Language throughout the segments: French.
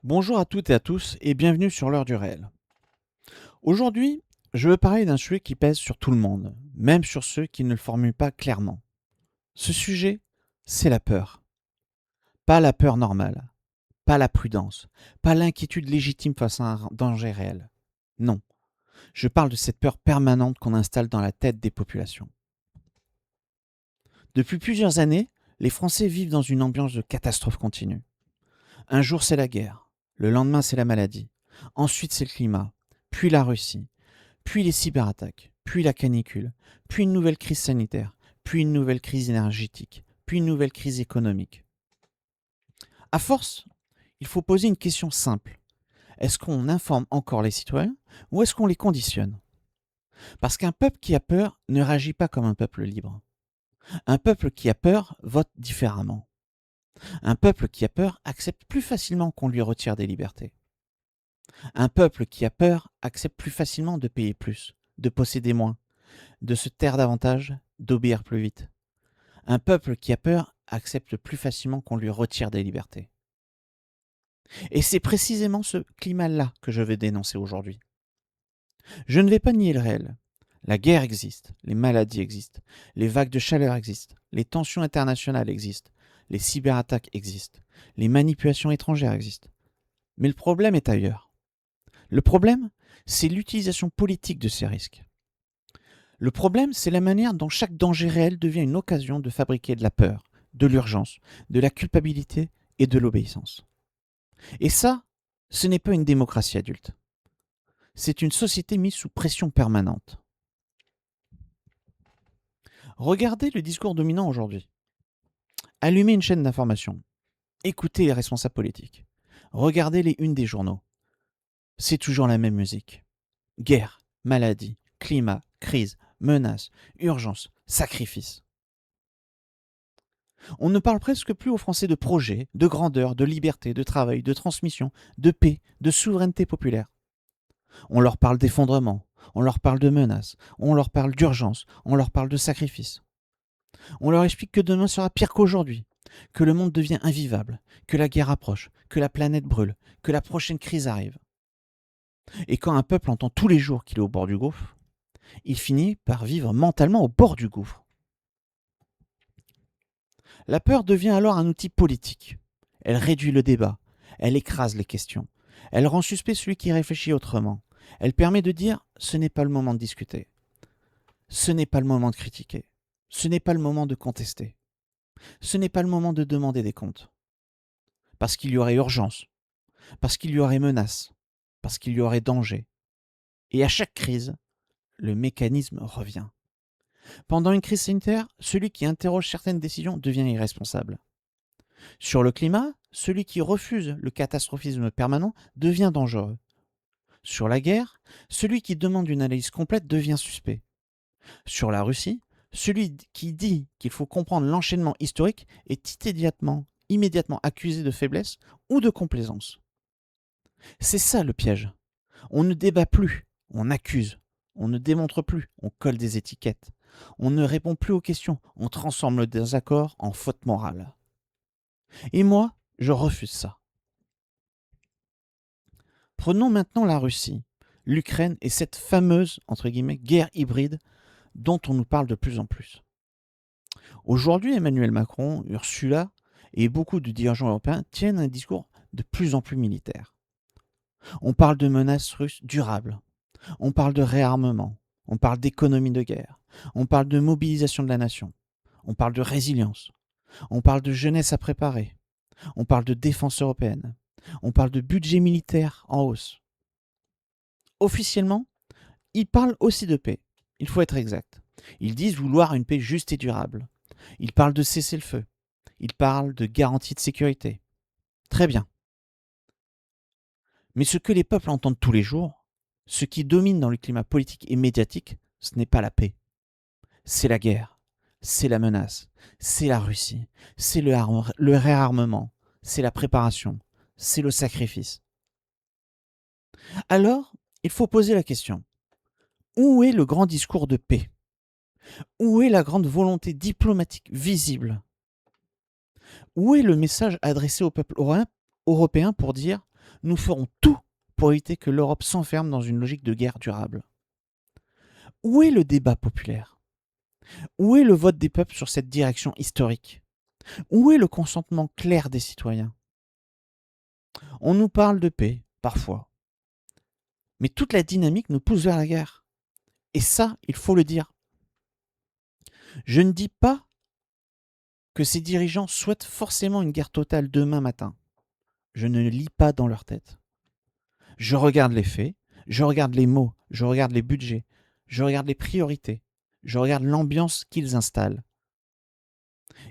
Bonjour à toutes et à tous et bienvenue sur l'heure du réel. Aujourd'hui, je veux parler d'un sujet qui pèse sur tout le monde, même sur ceux qui ne le formulent pas clairement. Ce sujet, c'est la peur. Pas la peur normale, pas la prudence, pas l'inquiétude légitime face à un danger réel. Non, je parle de cette peur permanente qu'on installe dans la tête des populations. Depuis plusieurs années, les Français vivent dans une ambiance de catastrophe continue. Un jour c'est la guerre, le lendemain c'est la maladie, ensuite c'est le climat, puis la Russie, puis les cyberattaques, puis la canicule, puis une nouvelle crise sanitaire, puis une nouvelle crise énergétique, puis une nouvelle crise économique. À force, il faut poser une question simple. Est-ce qu'on informe encore les citoyens ou est-ce qu'on les conditionne? Parce qu'un peuple qui a peur ne réagit pas comme un peuple libre. Un peuple qui a peur vote différemment. Un peuple qui a peur accepte plus facilement qu'on lui retire des libertés. Un peuple qui a peur accepte plus facilement de payer plus, de posséder moins, de se taire davantage, d'obéir plus vite. Un peuple qui a peur accepte plus facilement qu'on lui retire des libertés. Et c'est précisément ce climat-là que je vais dénoncer aujourd'hui. Je ne vais pas nier le réel. La guerre existe, les maladies existent, les vagues de chaleur existent, les tensions internationales existent, les cyberattaques existent, les manipulations étrangères existent. Mais le problème est ailleurs. Le problème, c'est l'utilisation politique de ces risques. Le problème, c'est la manière dont chaque danger réel devient une occasion de fabriquer de la peur, de l'urgence, de la culpabilité et de l'obéissance. Et ça, ce n'est pas une démocratie adulte. C'est une société mise sous pression permanente. Regardez le discours dominant aujourd'hui. Allumez une chaîne d'information. Écoutez les responsables politiques. Regardez les unes des journaux. C'est toujours la même musique. Guerre, maladie, climat, crise, menace, urgence, sacrifice. On ne parle presque plus aux Français de projet, de grandeur, de liberté, de travail, de transmission, de paix, de souveraineté populaire. On leur parle d'effondrement, on leur parle de menaces, on leur parle d'urgence, on leur parle de sacrifice. On leur explique que demain sera pire qu'aujourd'hui, que le monde devient invivable, que la guerre approche, que la planète brûle, que la prochaine crise arrive. Et quand un peuple entend tous les jours qu'il est au bord du gouffre, il finit par vivre mentalement au bord du gouffre. La peur devient alors un outil politique. Elle réduit le débat, elle écrase les questions, elle rend suspect celui qui réfléchit autrement, elle permet de dire ce n'est pas le moment de discuter, ce n'est pas le moment de critiquer, ce n'est pas le moment de contester, ce n'est pas le moment de demander des comptes. Parce qu'il y aurait urgence, parce qu'il y aurait menace, parce qu'il y aurait danger. Et à chaque crise, le mécanisme revient. Pendant une crise sanitaire, celui qui interroge certaines décisions devient irresponsable. Sur le climat, celui qui refuse le catastrophisme permanent devient dangereux. Sur la guerre, celui qui demande une analyse complète devient suspect. Sur la Russie, celui qui dit qu'il faut comprendre l'enchaînement historique est immédiatement accusé de faiblesse ou de complaisance. C'est ça le piège. On ne débat plus, on accuse. On ne démontre plus, on colle des étiquettes. On ne répond plus aux questions, on transforme le désaccord en faute morale. Et moi, je refuse ça. Prenons maintenant la Russie, l'Ukraine et cette fameuse, entre guillemets, guerre hybride dont on nous parle de plus en plus. Aujourd'hui, Emmanuel Macron, Ursula et beaucoup de dirigeants européens tiennent un discours de plus en plus militaire. On parle de menaces russes durables, on parle de réarmement, on parle d'économie de guerre, on parle de mobilisation de la nation, on parle de résilience, on parle de jeunesse à préparer, on parle de défense européenne, on parle de budget militaire en hausse. Officiellement, ils parlent aussi de paix. Il faut être exact. Ils disent vouloir une paix juste et durable. Ils parlent de cessez-le-feu. Ils parlent de garantie de sécurité. Très bien. Mais ce que les peuples entendent tous les jours, ce qui domine dans le climat politique et médiatique, ce n'est pas la paix. C'est la guerre. C'est la menace. C'est la Russie. C'est le réarmement. C'est la préparation. C'est le sacrifice. Alors, il faut poser la question. Où est le grand discours de paix? Où est la grande volonté diplomatique visible? Où est le message adressé au peuple européen pour dire nous ferons tout pour éviter que l'Europe s'enferme dans une logique de guerre durable. Où est le débat populaire? Où est le vote des peuples sur cette direction historique? Où est le consentement clair des citoyens? On nous parle de paix, parfois. Mais toute la dynamique nous pousse vers la guerre. Et ça, il faut le dire. Je ne dis pas que ces dirigeants souhaitent forcément une guerre totale demain matin. Je ne lis pas dans leur tête. Je regarde les faits, je regarde les mots, je regarde les budgets, je regarde les priorités, je regarde l'ambiance qu'ils installent.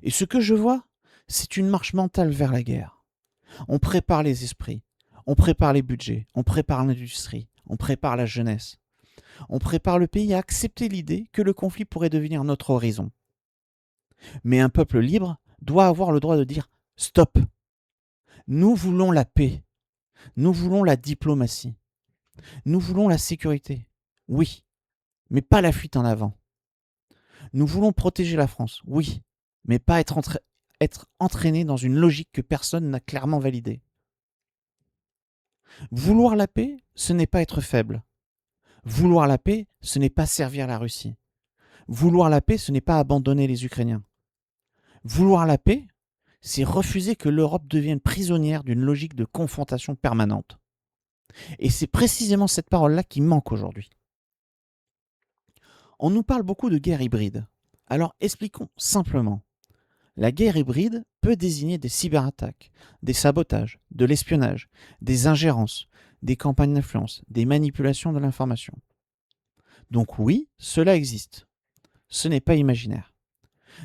Et ce que je vois, c'est une marche mentale vers la guerre. On prépare les esprits, on prépare les budgets, on prépare l'industrie, on prépare la jeunesse. On prépare le pays à accepter l'idée que le conflit pourrait devenir notre horizon. Mais un peuple libre doit avoir le droit de dire « Stop ! Nous voulons la paix, nous voulons la diplomatie, nous voulons la sécurité. Oui, mais pas la fuite en avant. Nous voulons protéger la France, oui, mais pas être entraîné dans une logique que personne n'a clairement validée. Vouloir la paix, ce n'est pas être faible. Vouloir la paix, ce n'est pas servir la Russie. Vouloir la paix, ce n'est pas abandonner les Ukrainiens. Vouloir la paix, c'est refuser que l'Europe devienne prisonnière d'une logique de confrontation permanente. Et c'est précisément cette parole-là qui manque aujourd'hui. On nous parle beaucoup de guerre hybride. Alors expliquons simplement. La guerre hybride peut désigner des cyberattaques, des sabotages, de l'espionnage, des ingérences, des campagnes d'influence, des manipulations de l'information. Donc oui, cela existe. Ce n'est pas imaginaire.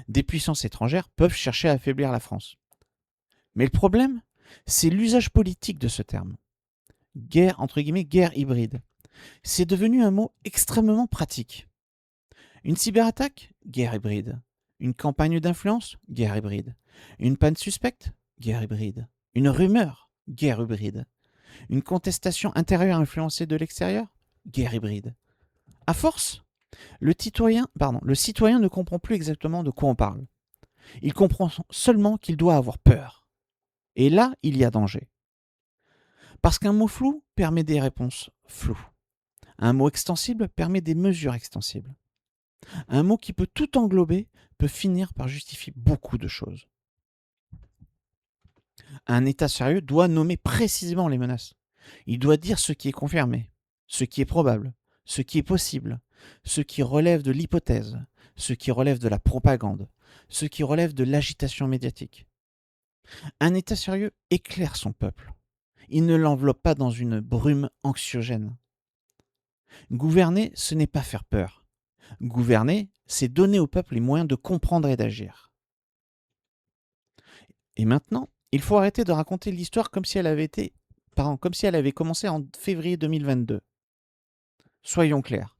Des puissances étrangères peuvent chercher à affaiblir la France. Mais le problème, c'est l'usage politique de ce terme. Guerre, entre guillemets, guerre hybride. C'est devenu un mot extrêmement pratique. Une cyberattaque, guerre hybride. Une campagne d'influence, guerre hybride. Une panne suspecte, guerre hybride. Une rumeur, guerre hybride. Une contestation intérieure influencée de l'extérieur, guerre hybride. À force, le citoyen ne comprend plus exactement de quoi on parle. Il comprend seulement qu'il doit avoir peur. Et là, il y a danger. Parce qu'un mot flou permet des réponses floues. Un mot extensible permet des mesures extensibles. Un mot qui peut tout englober peut finir par justifier beaucoup de choses. Un État sérieux doit nommer précisément les menaces. Il doit dire ce qui est confirmé, ce qui est probable, ce qui est possible, ce qui relève de l'hypothèse, ce qui relève de la propagande, ce qui relève de l'agitation médiatique. Un État sérieux éclaire son peuple. Il ne l'enveloppe pas dans une brume anxiogène. Gouverner, ce n'est pas faire peur. Gouverner, c'est donner au peuple les moyens de comprendre et d'agir. Et maintenant, il faut arrêter de raconter l'histoire comme si elle avait commencé en février 2022. Soyons clairs.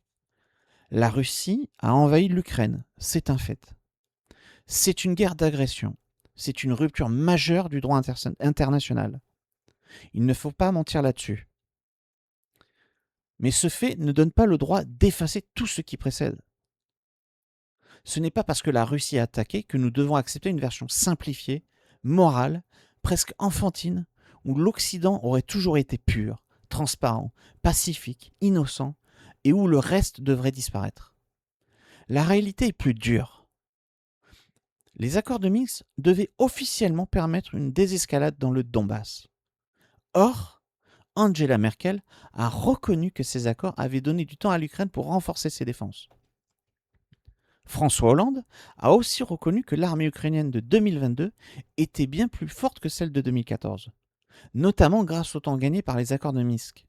La Russie a envahi l'Ukraine, c'est un fait. C'est une guerre d'agression. C'est une rupture majeure du droit international. Il ne faut pas mentir là-dessus. Mais ce fait ne donne pas le droit d'effacer tout ce qui précède. Ce n'est pas parce que la Russie a attaqué que nous devons accepter une version simplifiée, morale, presque enfantine, où l'Occident aurait toujours été pur, transparent, pacifique, innocent, et où le reste devrait disparaître. La réalité est plus dure. Les accords de Minsk devaient officiellement permettre une désescalade dans le Donbass. Or, Angela Merkel a reconnu que ces accords avaient donné du temps à l'Ukraine pour renforcer ses défenses. François Hollande a aussi reconnu que l'armée ukrainienne de 2022 était bien plus forte que celle de 2014, notamment grâce au temps gagné par les accords de Minsk.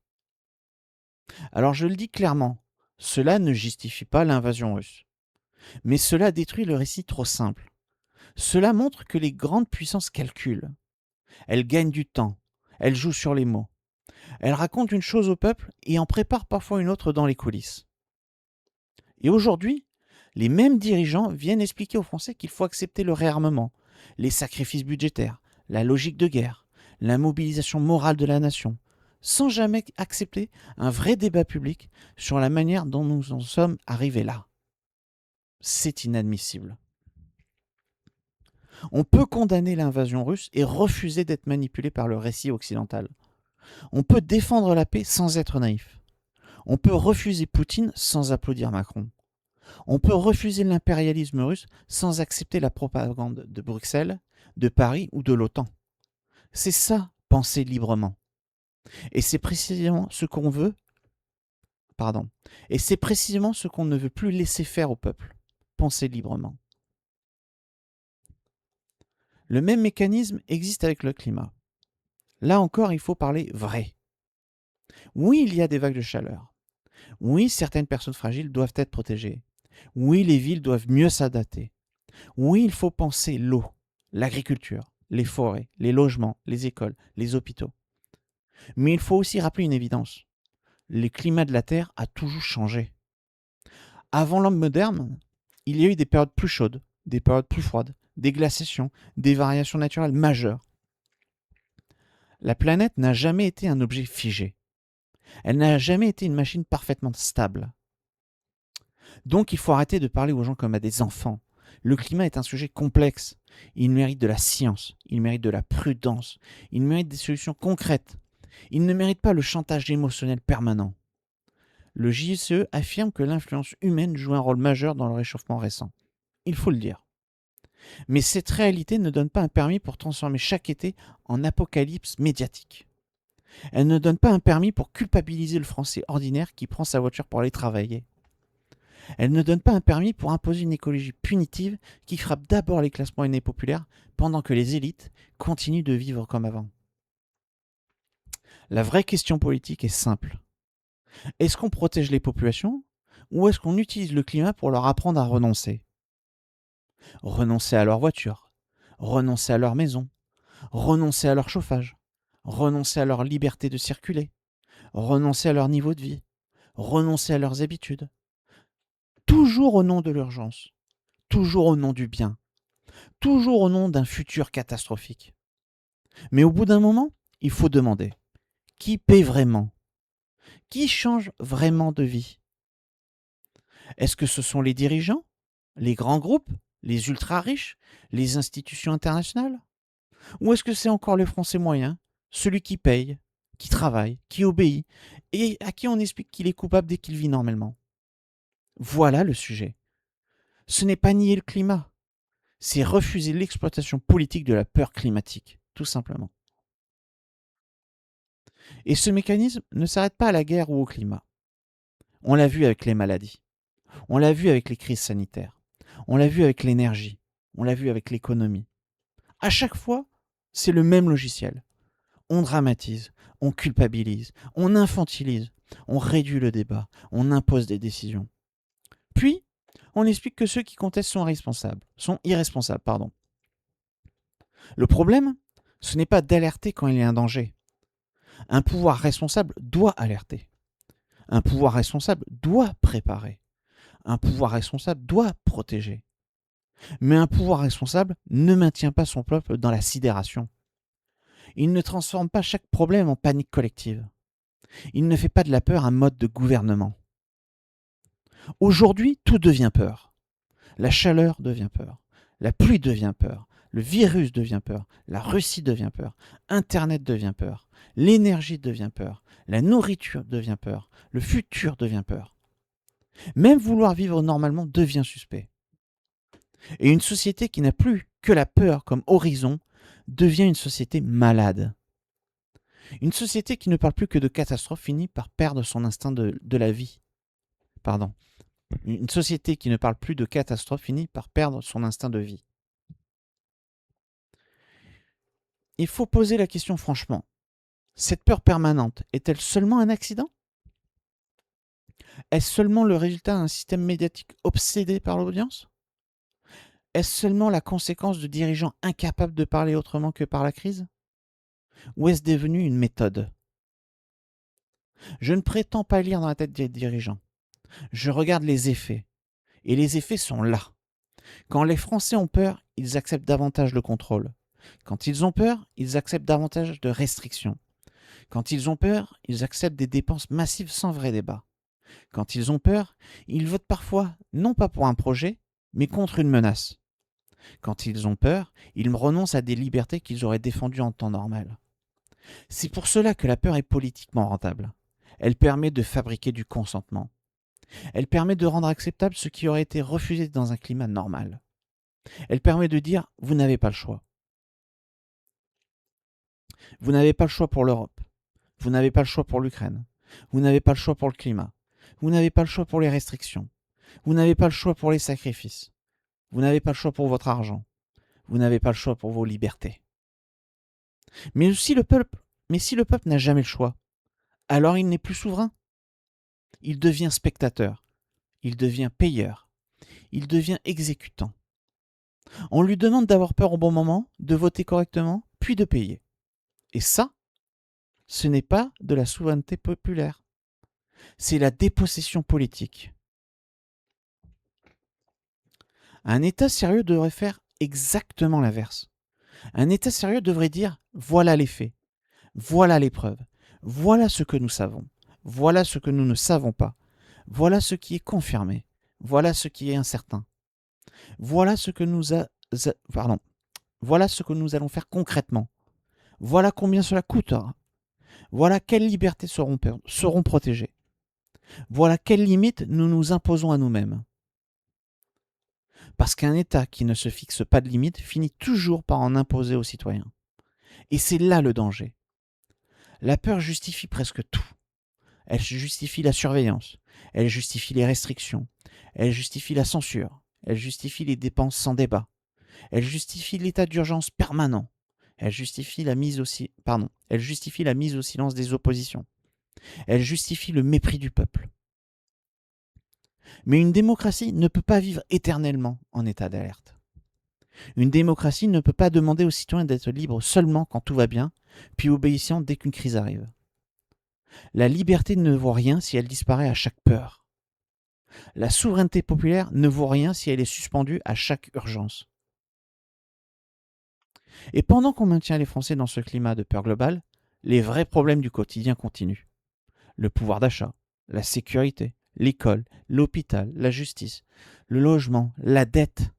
Alors je le dis clairement, cela ne justifie pas l'invasion russe. Mais cela détruit le récit trop simple. Cela montre que les grandes puissances calculent. Elles gagnent du temps, elles jouent sur les mots. Elles racontent une chose au peuple et en préparent parfois une autre dans les coulisses. Et aujourd'hui, les mêmes dirigeants viennent expliquer aux Français qu'il faut accepter le réarmement, les sacrifices budgétaires, la logique de guerre, la mobilisation morale de la nation, sans jamais accepter un vrai débat public sur la manière dont nous en sommes arrivés là. C'est inadmissible. On peut condamner l'invasion russe et refuser d'être manipulé par le récit occidental. On peut défendre la paix sans être naïf. On peut refuser Poutine sans applaudir Macron. On peut refuser l'impérialisme russe sans accepter la propagande de Bruxelles, de Paris ou de l'OTAN. C'est ça, penser librement. Et c'est précisément ce qu'on veut, et c'est précisément ce qu'on ne veut plus laisser faire au peuple. Penser librement. Le même mécanisme existe avec le climat. Là encore, il faut parler vrai. Oui, il y a des vagues de chaleur. Oui, certaines personnes fragiles doivent être protégées. Oui, les villes doivent mieux s'adapter. Oui, il faut penser l'eau, l'agriculture, les forêts, les logements, les écoles, les hôpitaux. Mais il faut aussi rappeler une évidence. Le climat de la Terre a toujours changé. Avant l'homme moderne, il y a eu des périodes plus chaudes, des périodes plus froides, des glaciations, des variations naturelles majeures. La planète n'a jamais été un objet figé. Elle n'a jamais été une machine parfaitement stable. Donc il faut arrêter de parler aux gens comme à des enfants. Le climat est un sujet complexe. Il mérite de la science, il mérite de la prudence, il mérite des solutions concrètes. Il ne mérite pas le chantage émotionnel permanent. Le JSE affirme que l'influence humaine joue un rôle majeur dans le réchauffement récent. Il faut le dire. Mais cette réalité ne donne pas un permis pour transformer chaque été en apocalypse médiatique. Elle ne donne pas un permis pour culpabiliser le Français ordinaire qui prend sa voiture pour aller travailler. Elle ne donne pas un permis pour imposer une écologie punitive qui frappe d'abord les classes moyennes et populaires pendant que les élites continuent de vivre comme avant. La vraie question politique est simple. Est-ce qu'on protège les populations ou est-ce qu'on utilise le climat pour leur apprendre à renoncer ? Renoncer à leur voiture, renoncer à leur maison, renoncer à leur chauffage, renoncer à leur liberté de circuler, renoncer à leur niveau de vie, renoncer à leurs habitudes. Toujours au nom de l'urgence, toujours au nom du bien, toujours au nom d'un futur catastrophique. Mais au bout d'un moment, il faut demander, qui paie vraiment ? Qui change vraiment de vie ? Est-ce que ce sont les dirigeants, les grands groupes, les ultra-riches, les institutions internationales ? Ou est-ce que c'est encore le Français moyen, celui qui paye, qui travaille, qui obéit, et à qui on explique qu'il est coupable dès qu'il vit normalement ? Voilà le sujet. Ce n'est pas nier le climat, c'est refuser l'exploitation politique de la peur climatique, tout simplement. Et ce mécanisme ne s'arrête pas à la guerre ou au climat. On l'a vu avec les maladies, on l'a vu avec les crises sanitaires, on l'a vu avec l'énergie, on l'a vu avec l'économie. À chaque fois, c'est le même logiciel. On dramatise, on culpabilise, on infantilise, on réduit le débat, on impose des décisions. Puis, on explique que ceux qui contestent sont irresponsables. Le problème, ce n'est pas d'alerter quand il y a un danger. Un pouvoir responsable doit alerter. Un pouvoir responsable doit préparer. Un pouvoir responsable doit protéger. Mais un pouvoir responsable ne maintient pas son peuple dans la sidération. Il ne transforme pas chaque problème en panique collective. Il ne fait pas de la peur un mode de gouvernement. Aujourd'hui, tout devient peur. La chaleur devient peur. La pluie devient peur. Le virus devient peur. La Russie devient peur. Internet devient peur. L'énergie devient peur. La nourriture devient peur. Le futur devient peur. Même vouloir vivre normalement devient suspect. Et une société qui n'a plus que la peur comme horizon devient une société malade. Une société qui ne parle plus que de catastrophe finit par perdre son instinct de la vie. Une société qui ne parle plus de catastrophe finit par perdre son instinct de vie. Il faut poser la question franchement. Cette peur permanente est-elle seulement un accident ? Est-ce seulement le résultat d'un système médiatique obsédé par l'audience ? Est-ce seulement la conséquence de dirigeants incapables de parler autrement que par la crise ? Ou est-ce devenu une méthode ? Je ne prétends pas lire dans la tête des dirigeants. Je regarde les effets. Et les effets sont là. Quand les Français ont peur, ils acceptent davantage le contrôle. Quand ils ont peur, ils acceptent davantage de restrictions. Quand ils ont peur, ils acceptent des dépenses massives sans vrai débat. Quand ils ont peur, ils votent parfois non pas pour un projet, mais contre une menace. Quand ils ont peur, ils renoncent à des libertés qu'ils auraient défendues en temps normal. C'est pour cela que la peur est politiquement rentable. Elle permet de fabriquer du consentement. Elle permet de rendre acceptable ce qui aurait été refusé dans un climat normal. Elle permet de dire « vous n'avez pas le choix ». Vous n'avez pas le choix pour l'Europe. Vous n'avez pas le choix pour l'Ukraine. Vous n'avez pas le choix pour le climat. Vous n'avez pas le choix pour les restrictions. Vous n'avez pas le choix pour les sacrifices. Vous n'avez pas le choix pour votre argent. Vous n'avez pas le choix pour vos libertés. Mais si le peuple n'a jamais le choix, alors il n'est plus souverain. Il devient spectateur. Il devient payeur. Il devient exécutant. On lui demande d'avoir peur au bon moment, de voter correctement, puis de payer. Et ça, ce n'est pas de la souveraineté populaire. C'est la dépossession politique. Un État sérieux devrait faire exactement l'inverse. Un État sérieux devrait dire « voilà les faits, voilà les preuves, voilà ce que nous savons, voilà ce que nous ne savons pas, voilà ce qui est confirmé, voilà ce qui est incertain, voilà ce que voilà ce que nous allons faire concrètement, voilà combien cela coûtera, voilà quelles libertés seront protégées, voilà quelles limites nous nous imposons à nous-mêmes. » Parce qu'un État qui ne se fixe pas de limites finit toujours par en imposer aux citoyens. Et c'est là le danger. La peur justifie presque tout. Elle justifie la surveillance, elle justifie les restrictions, elle justifie la censure, elle justifie les dépenses sans débat, elle justifie l'état d'urgence permanent, elle justifie la mise au silence des oppositions, elle justifie le mépris du peuple. Mais une démocratie ne peut pas vivre éternellement en état d'alerte. Une démocratie ne peut pas demander aux citoyens d'être libres seulement quand tout va bien, puis obéissants dès qu'une crise arrive. La liberté ne vaut rien si elle disparaît à chaque peur. La souveraineté populaire ne vaut rien si elle est suspendue à chaque urgence. Et pendant qu'on maintient les Français dans ce climat de peur globale, les vrais problèmes du quotidien continuent. Le pouvoir d'achat, la sécurité, l'école, l'hôpital, la justice, le logement, la dette,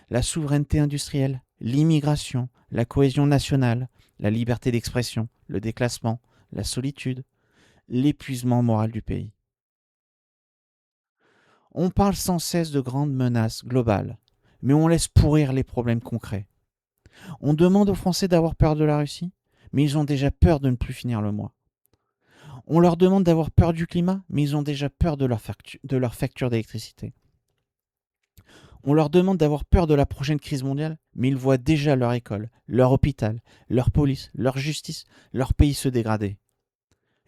la souveraineté industrielle, l'immigration, la cohésion nationale, la liberté d'expression, le déclassement, la solitude, l'épuisement moral du pays. On parle sans cesse de grandes menaces globales, mais on laisse pourrir les problèmes concrets. On demande aux Français d'avoir peur de la Russie, mais ils ont déjà peur de ne plus finir le mois. On leur demande d'avoir peur du climat, mais ils ont déjà peur de leur facture d'électricité. On leur demande d'avoir peur de la prochaine crise mondiale, mais ils voient déjà leur école, leur hôpital, leur police, leur justice, leur pays se dégrader.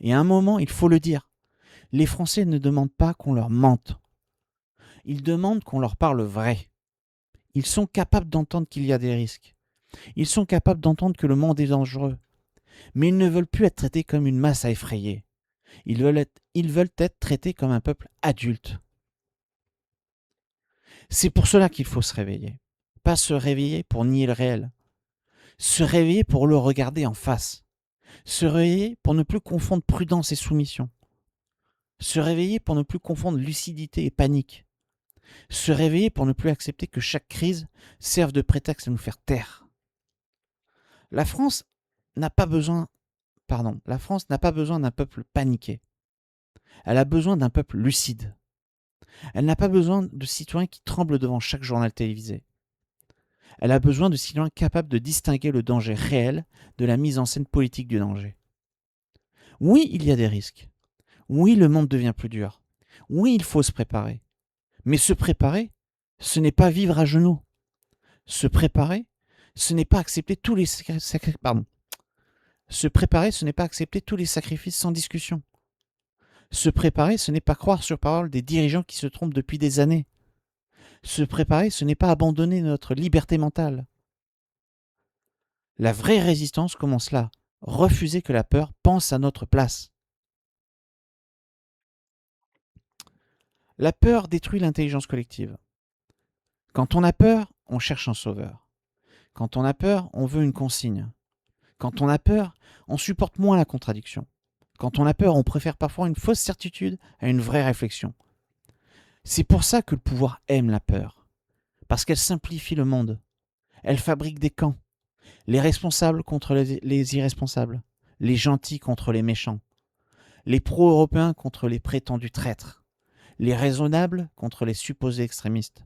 Et à un moment, il faut le dire, les Français ne demandent pas qu'on leur mente. Ils demandent qu'on leur parle vrai. Ils sont capables d'entendre qu'il y a des risques. Ils sont capables d'entendre que le monde est dangereux. Mais ils ne veulent plus être traités comme une masse à effrayer. Ils veulent être traités comme un peuple adulte. C'est pour cela qu'il faut se réveiller. Pas se réveiller pour nier le réel. Se réveiller pour le regarder en face. Se réveiller pour ne plus confondre prudence et soumission. Se réveiller pour ne plus confondre lucidité et panique. Se réveiller pour ne plus accepter que chaque crise serve de prétexte à nous faire taire. La France n'a pas besoin d'un peuple paniqué. Elle a besoin d'un peuple lucide. Elle n'a pas besoin de citoyens qui tremblent devant chaque journal télévisé. Elle a besoin de citoyens capables de distinguer le danger réel de la mise en scène politique du danger. Oui, il y a des risques. Oui, le monde devient plus dur. Oui, il faut se préparer. Mais se préparer, ce n'est pas vivre à genoux. Se préparer, ce n'est pas accepter tous les Se préparer, ce n'est pas accepter tous les sacrifices sans discussion. Se préparer, ce n'est pas croire sur parole des dirigeants qui se trompent depuis des années. Se préparer, ce n'est pas abandonner notre liberté mentale. La vraie résistance commence là. Refuser que la peur pense à notre place. La peur détruit l'intelligence collective. Quand on a peur, on cherche un sauveur. Quand on a peur, on veut une consigne. Quand on a peur, on supporte moins la contradiction. Quand on a peur, on préfère parfois une fausse certitude à une vraie réflexion. C'est pour ça que le pouvoir aime la peur. Parce qu'elle simplifie le monde. Elle fabrique des camps. Les responsables contre les irresponsables. les gentils contre les méchants, les pro-européens contre les prétendus traîtres, les raisonnables contre les supposés extrémistes.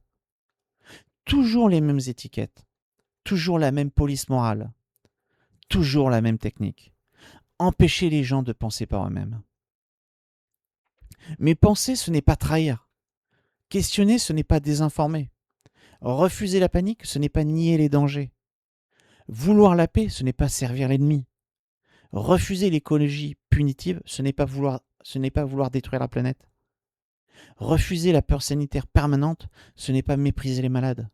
Toujours les mêmes étiquettes, toujours la même police morale, toujours la même technique. Empêcher les gens de penser par eux-mêmes. Mais penser, ce n'est pas trahir. Questionner, ce n'est pas désinformer. Refuser la panique, ce n'est pas nier les dangers. Vouloir la paix, ce n'est pas servir l'ennemi. Refuser l'écologie punitive, ce n'est pas vouloir détruire la planète. Refuser la peur sanitaire permanente, ce n'est pas mépriser les malades.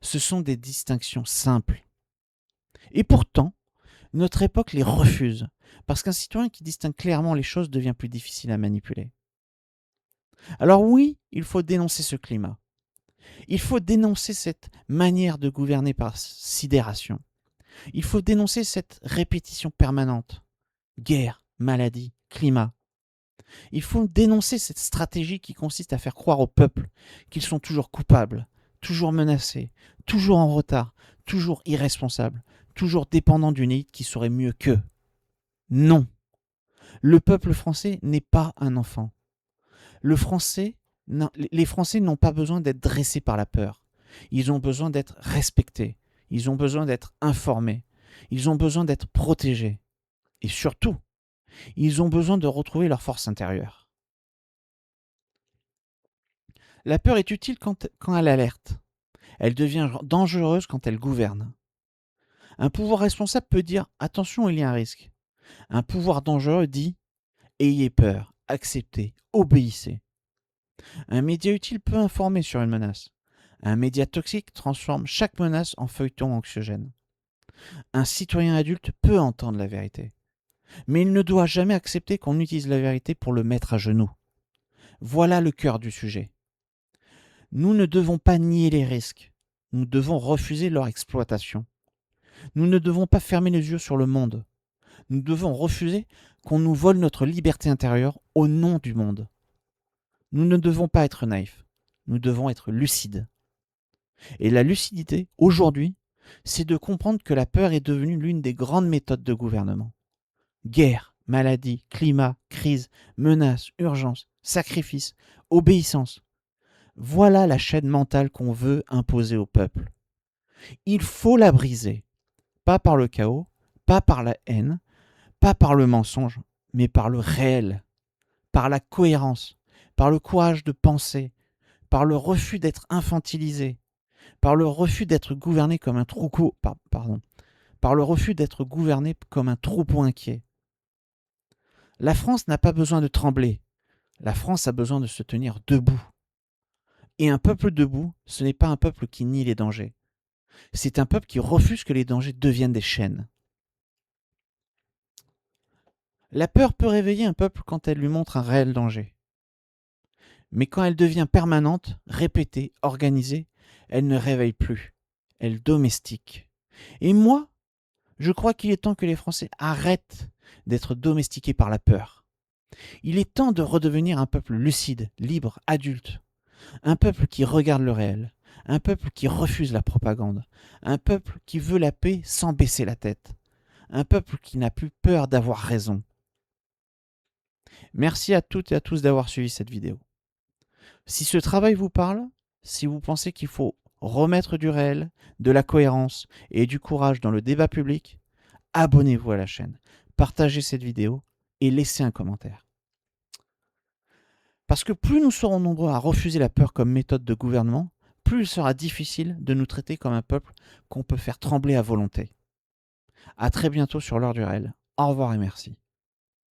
Ce sont des distinctions simples. Et pourtant, notre époque les refuse, parce qu'un citoyen qui distingue clairement les choses devient plus difficile à manipuler. Alors oui, il faut dénoncer ce climat. Il faut dénoncer cette manière de gouverner par sidération. Il faut dénoncer cette répétition permanente. Guerre, maladie, climat. Il faut dénoncer cette stratégie qui consiste à faire croire au peuple qu'ils sont toujours coupables, toujours menacés, toujours en retard, toujours irresponsables, toujours dépendants d'une élite qui saurait mieux qu'eux. Non. Le peuple français n'est pas un enfant. Les Français n'ont pas besoin d'être dressés par la peur. Ils ont besoin d'être respectés. Ils ont besoin d'être informés. Ils ont besoin d'être protégés. Et surtout, ils ont besoin de retrouver leur force intérieure. La peur est utile quand elle alerte. Elle devient dangereuse quand elle gouverne. Un pouvoir responsable peut dire « Attention, il y a un risque ». Un pouvoir dangereux dit « Ayez peur, acceptez, obéissez ». Un média utile peut informer sur une menace. Un média toxique transforme chaque menace en feuilleton anxiogène. Un citoyen adulte peut entendre la vérité. Mais il ne doit jamais accepter qu'on utilise la vérité pour le mettre à genoux. Voilà le cœur du sujet. Nous ne devons pas nier les risques. Nous devons refuser leur exploitation. Nous ne devons pas fermer les yeux sur le monde. Nous devons refuser qu'on nous vole notre liberté intérieure au nom du monde. Nous ne devons pas être naïfs. Nous devons être lucides. Et la lucidité, aujourd'hui, c'est de comprendre que la peur est devenue l'une des grandes méthodes de gouvernement. Guerre, maladie, climat, crise, menaces, urgence, sacrifice, obéissance. Voilà la chaîne mentale qu'on veut imposer au peuple. Il faut la briser. Pas par le chaos, pas par la haine, pas par le mensonge, mais par le réel, par la cohérence, par le courage de penser, par le refus d'être infantilisé, par le refus d'être gouverné comme un troupeau, par le refus d'être gouverné comme un troupeau inquiet. La France n'a pas besoin de trembler. La France a besoin de se tenir debout. Et un peuple debout, ce n'est pas un peuple qui nie les dangers. C'est un peuple qui refuse que les dangers deviennent des chaînes. La peur peut réveiller un peuple quand elle lui montre un réel danger. Mais quand elle devient permanente, répétée, organisée, elle ne réveille plus. Elle domestique. Et moi, je crois qu'il est temps que les Français arrêtent d'être domestiqués par la peur. Il est temps de redevenir un peuple lucide, libre, adulte. Un peuple qui regarde le réel. Un peuple qui refuse la propagande. Un peuple qui veut la paix sans baisser la tête. Un peuple qui n'a plus peur d'avoir raison. Merci à toutes et à tous d'avoir suivi cette vidéo. Si ce travail vous parle, si vous pensez qu'il faut remettre du réel, de la cohérence et du courage dans le débat public, abonnez-vous à la chaîne, partagez cette vidéo et laissez un commentaire. Parce que plus nous serons nombreux à refuser la peur comme méthode de gouvernement, plus il sera difficile de nous traiter comme un peuple qu'on peut faire trembler à volonté. À très bientôt sur l'heure du réel. Au revoir et merci.